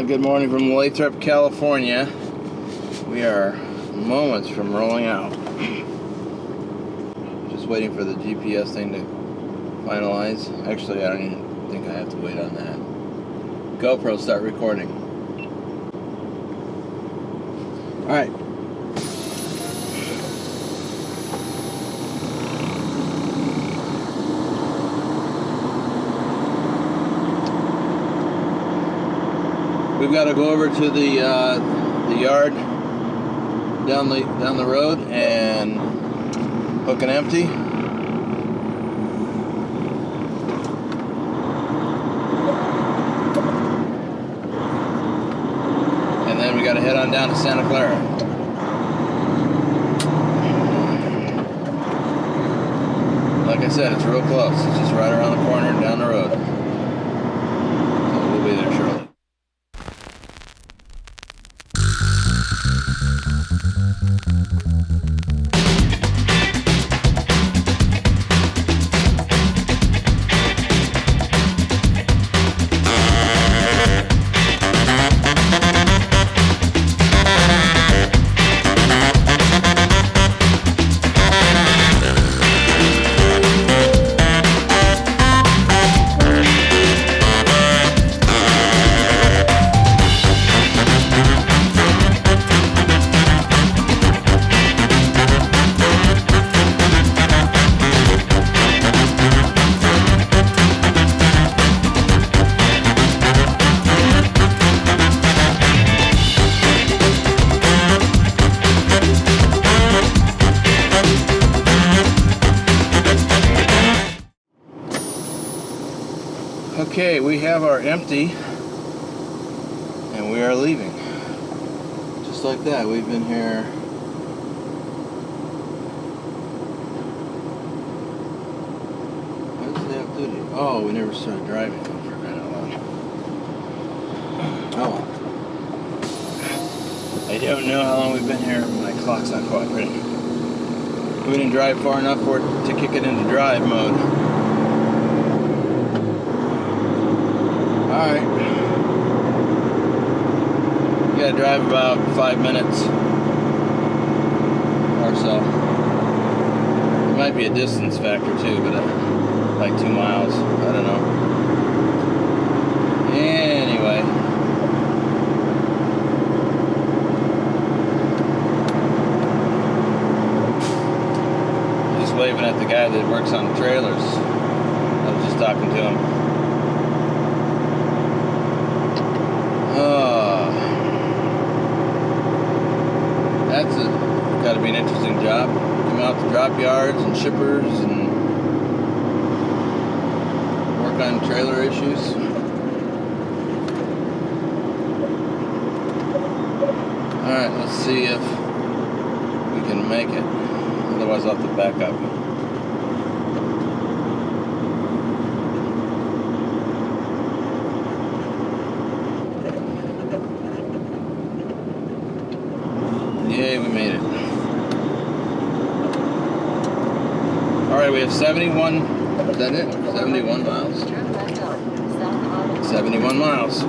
Good morning from Lathrop, California. We are moments from rolling out. Just waiting for the GPS thing to finalize. Actually, I don't even think I have to wait on that. GoPro, start recording. Alright. We've got to go over to the yard down the road and hook an empty. And then we got to head on down to Santa Clara. Like I said, it's real close. It's just right around the corner and down the road. So we'll be there shortly. Okay, we have our empty and we are leaving. Just like that. We've been here what does it have to do? Oh, we never started driving. For crying out loud. Oh. I don't know how long we've been here. My clock's not cooperating. We didn't drive far enough for it to kick it into drive mode. Alright. You gotta drive about 5 minutes or so. It might be a distance factor too, but like 2 miles. I don't know. Anyway. Just waving at the guy that works on the trailers. I was just talking to him. That's got to be an interesting job. Come out to drop yards and shippers and work on trailer issues. Alright, let's see if we can make it. Otherwise I'll have to back up. Yay, we made it. Alright, we have 71, is that it? 71 miles. 71 miles.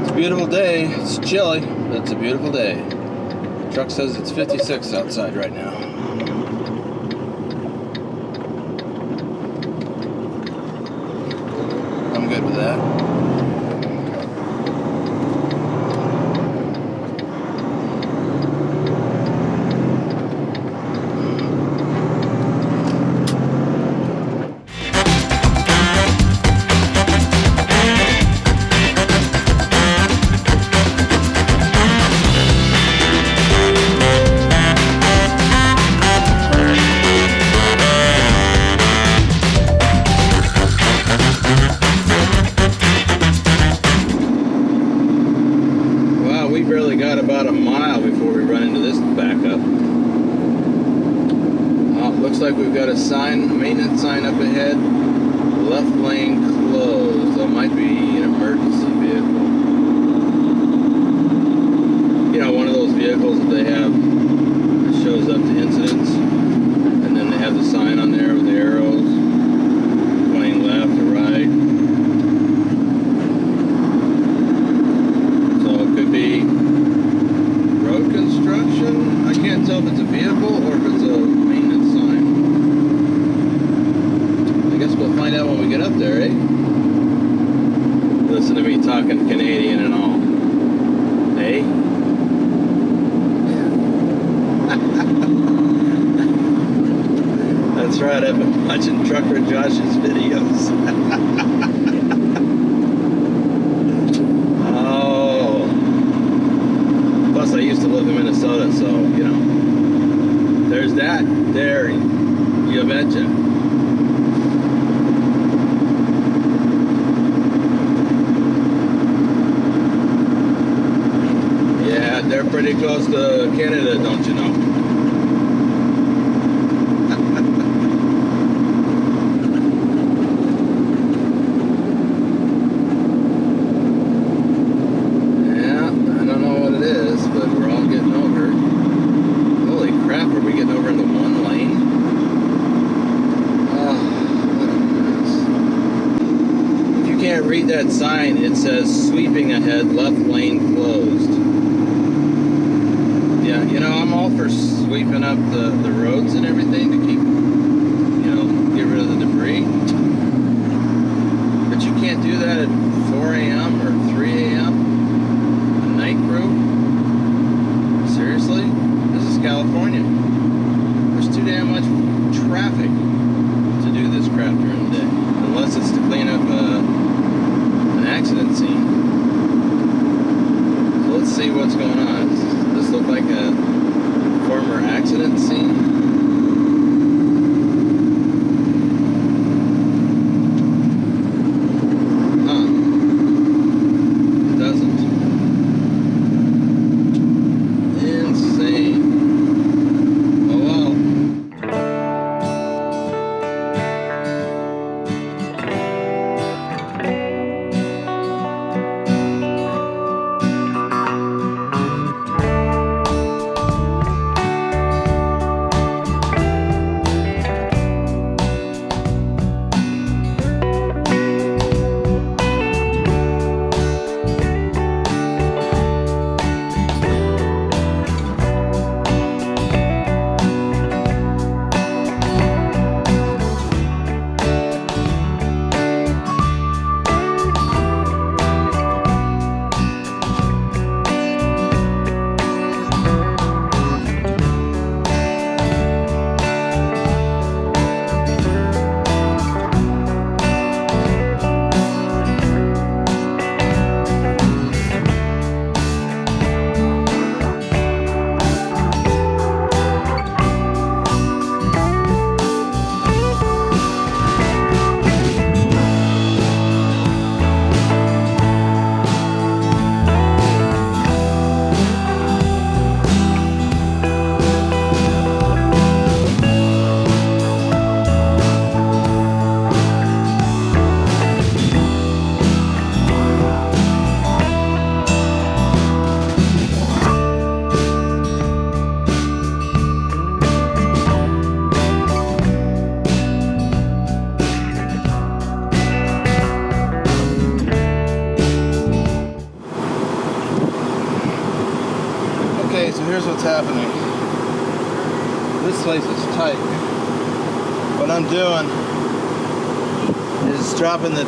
It's a beautiful day. It's chilly. It's a beautiful day. The truck says it's 56 outside right now. I'm good with that. About a mile before we run into this backup. Looks like we've got a sign, a maintenance sign up ahead. Left lane closed. That might be an emergency vehicle. You know, one of those vehicles that they have that shows up to incidents, and then they have the sign on there with the arrows pointing left or right. So it could be road construction. I can't tell if it's a vehicle or if it's a maintenance sign. I guess we'll find out when we get up there, eh? Listen to me talking Canadian and all. Eh? That's right, I've been watching Trucker Josh's videos. Oh. Plus, I used to live in Minnesota, so, you know. There's that. There. You betcha. Yeah, they're pretty close to Canada, don't you know? That sign, it says sweeping ahead, left lane closed. Yeah, you know, I'm all for sweeping up the roads and everything to keep, you know, get rid of the debris. But you can't do that at 4 a.m. or 3 a.m. A night crew? Seriously? This is California. There's too damn much traffic to do this crap during the day. Unless it's to clean up accident scene. So let's see what's going on. Does this look like a former accident scene? Huh. It doesn't. Insane. Oh well. Here's what's happening. This place is tight. What I'm doing is dropping the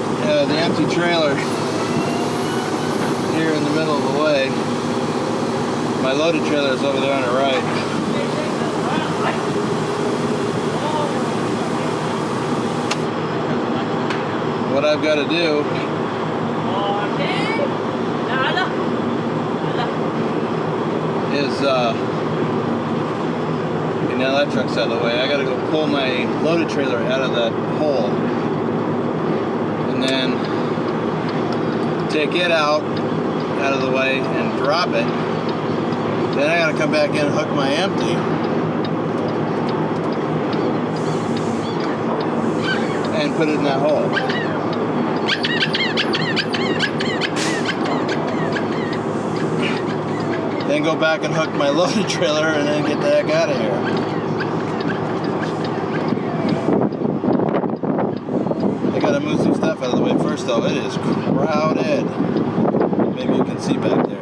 empty trailer here in the middle of the way. My loaded trailer is over there on the right. What I've got to do is, now that truck's out of the way. I gotta go pull my loaded trailer out of that hole and then take it out of the way and drop it. Then I gotta come back in and hook my empty and put it in that hole. then go back and hook my loaded trailer and then get the heck out of here. I gotta move some stuff out of the way first though. It is crowded. Maybe you can see back there.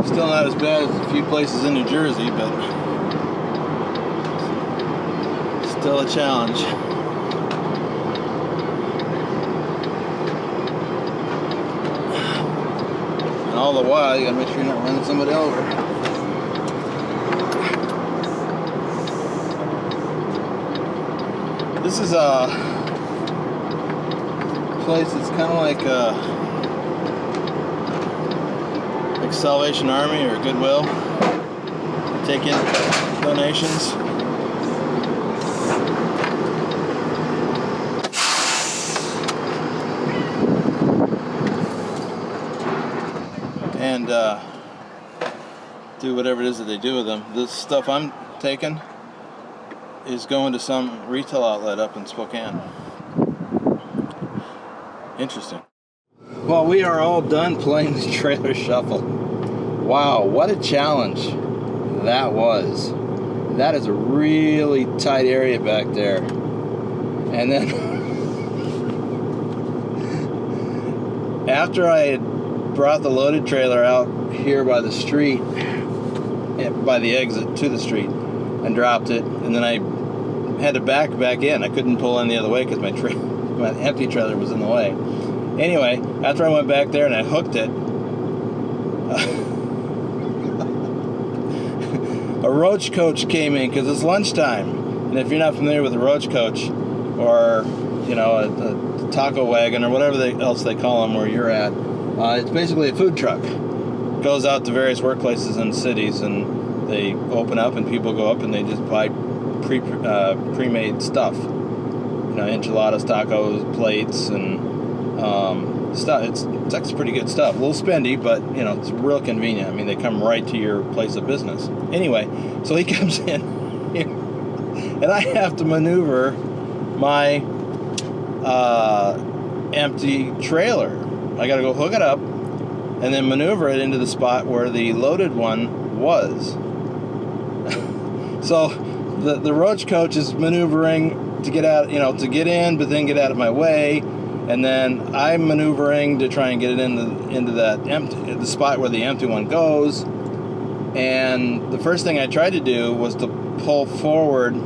Still not as bad as a few places in New Jersey, but still a challenge. And all the while, you gotta make sure you're not running somebody over. This is a place that's kind of like Salvation Army or Goodwill. Take in donations. And do whatever it is that they do with them. This stuff I'm taking is going to some retail outlet up in Spokane. Interesting. Well, we are all done playing the trailer shuffle. Wow, what a challenge that was. That is a really tight area back there. And then after I had brought the loaded trailer out here by the street, by the exit to the street, and dropped it, and then I had to back in. I couldn't pull in the other way because my empty trailer was in the way. Anyway, after I went back there and I hooked it, a roach coach came in because it's lunchtime. And if you're not familiar with a roach coach, or you know, a taco wagon or whatever else they call them where you're at, it's basically a food truck. It goes out to various workplaces in cities, and they open up and people go up and they just buy pre-made stuff. You know, enchiladas, tacos, plates, and stuff. It's actually pretty good stuff. A little spendy, but you know, it's real convenient. I mean, they come right to your place of business. Anyway, so he comes in here, and I have to maneuver my empty trailer. I got to go hook it up and then maneuver it into the spot where the loaded one was. So the roach coach is maneuvering to get out, you know, to get in, but then get out of my way. And then I'm maneuvering to try and get it into that the spot where the empty one goes. And the first thing I tried to do was to pull forward,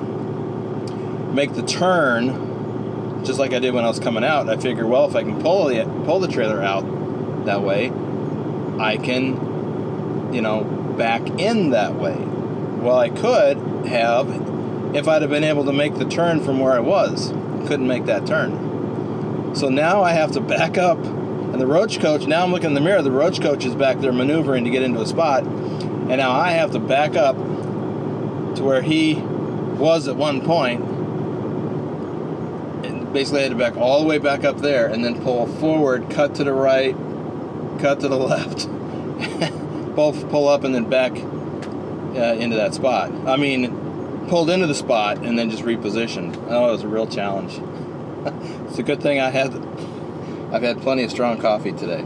make the turn, just like I did when I was coming out. I figured, well, if I can pull the trailer out that way, I can, you know, back in that way. Well, I could have if I'd have been able to make the turn from where I was. Couldn't make that turn. So now I have to back up, and the roach coach, now I'm looking in the mirror, the roach coach is back there maneuvering to get into a spot, and now I have to back up to where he was at one point, and basically I had to back all the way back up there, and then pull forward, cut to the right, cut to the left, both pull up and then back into that spot. I mean, pulled into the spot and then just repositioned. Oh, it was a real challenge. It's a good thing I've had plenty of strong coffee today.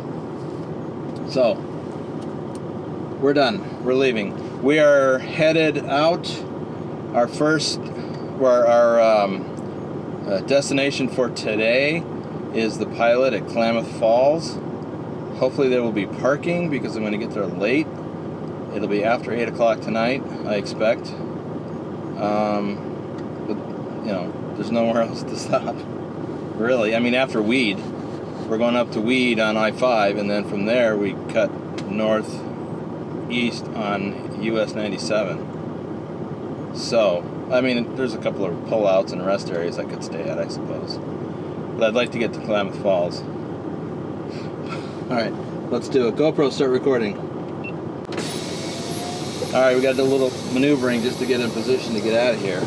So we're done. We're leaving. We are headed out. Our destination for today is the Pilot at Klamath Falls. Hopefully there will be parking because I'm going to get there late. It'll be after 8 o'clock tonight, I expect. But you know, there's nowhere else to stop. Really, I mean, after Weed, we're going up to Weed on I-5, and then from there we cut northeast on US 97. So, I mean, there's a couple of pullouts and rest areas I could stay at, I suppose. But I'd like to get to Klamath Falls. Alright, let's do it. GoPro, start recording. Alright, we got to do a little maneuvering just to get in position to get out of here.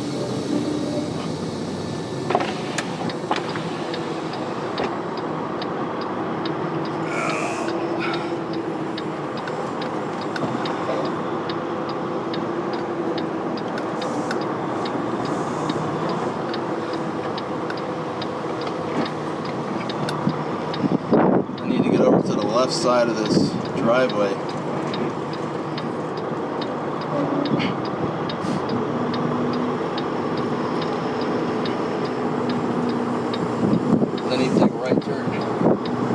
Left side of this driveway. Then you take a right turn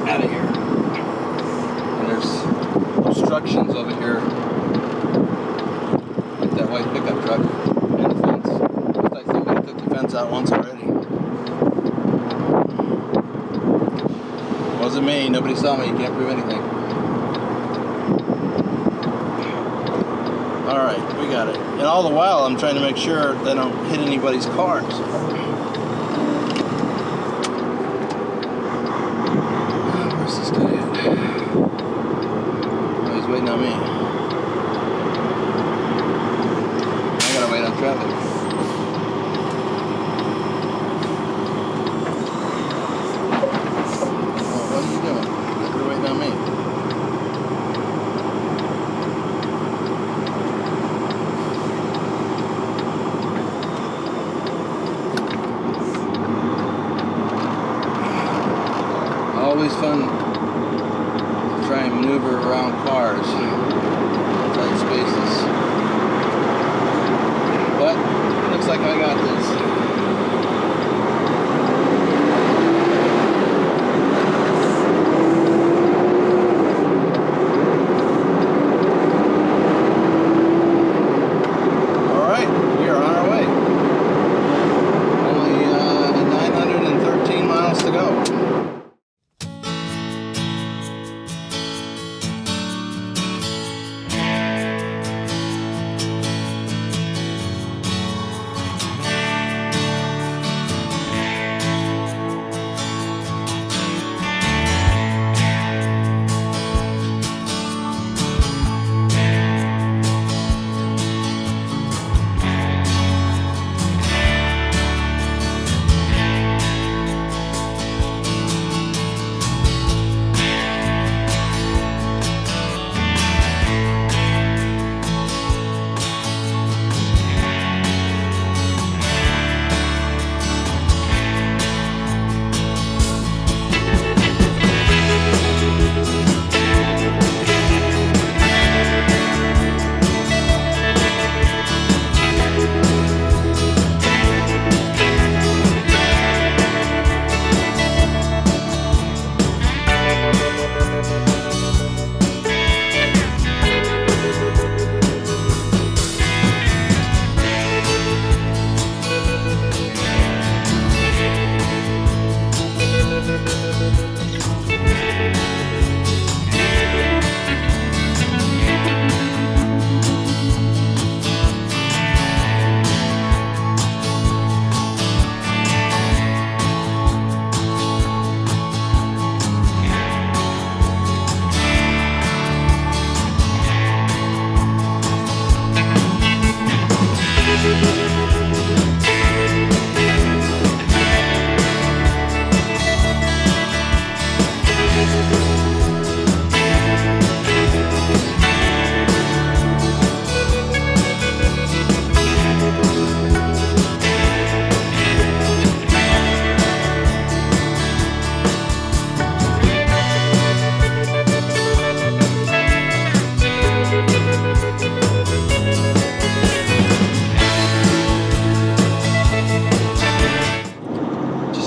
out of here. And there's obstructions over here, like that white pickup truck and the fence. Looks like somebody took the fence out once already. Wasn't me, nobody saw me, you can't prove anything. Alright, we got it. And all the while I'm trying to make sure they don't hit anybody's cars. Where's this guy at? Oh, he's waiting on me. I gotta wait on traffic. Always fun to try and maneuver around cars, tight spaces. But it looks like I got this. All right, we are on our way. Only 913 miles to go.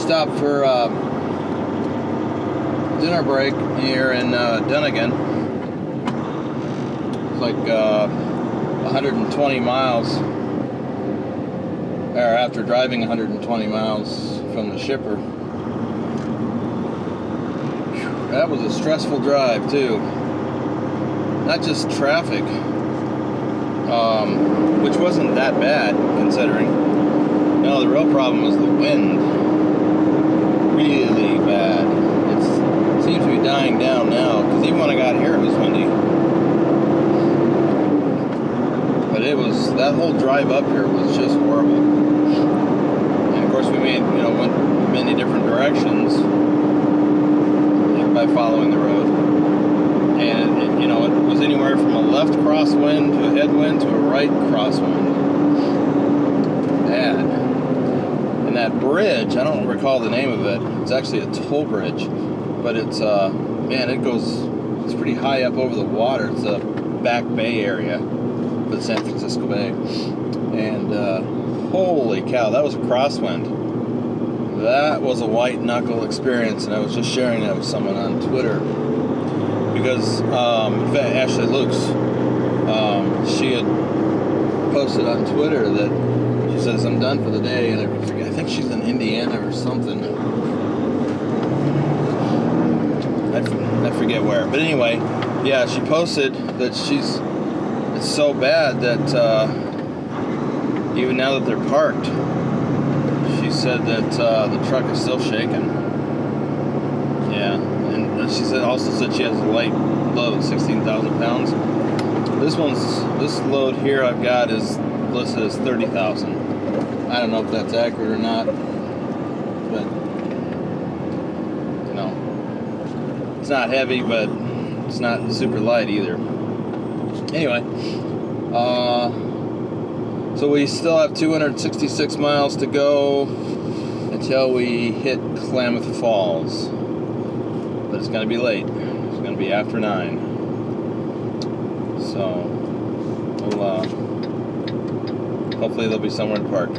Stop for dinner break here in Dunigan. It's like 120 miles, or after driving 120 miles from the shipper. That was a stressful drive too. Not just traffic, which wasn't that bad considering. No, the real problem was the wind. Really bad. It seems to be dying down now, because even when I got here it was windy. But it was, that whole drive up here was just horrible. And of course we made, went many different directions by following the road. And it was anywhere from a left crosswind to a headwind to a right crosswind. Bad. And that bridge, I don't recall the name of it. It's actually a toll bridge, but it's man, it's pretty high up over the water. It's a back bay area of the San Francisco Bay, and holy cow, that was a crosswind. That was a white knuckle experience, and I was just sharing that with someone on Twitter because in fact, Ashley Lukes, she had posted on Twitter that she says, I'm done for the day, and I think she's in Indiana or something. I forget where. But anyway, yeah, she posted that it's so bad that even now that they're parked, she said that the truck is still shaking. Yeah, and she also said she has a light load, 16,000 pounds. This load here I've got is listed as 30,000. I don't know if that's accurate or not, but it's not heavy, but it's not super light either. Anyway, so we still have 266 miles to go until we hit Klamath Falls, but it's going to be late. It's going to be after 9. So we'll hopefully there'll be somewhere to park.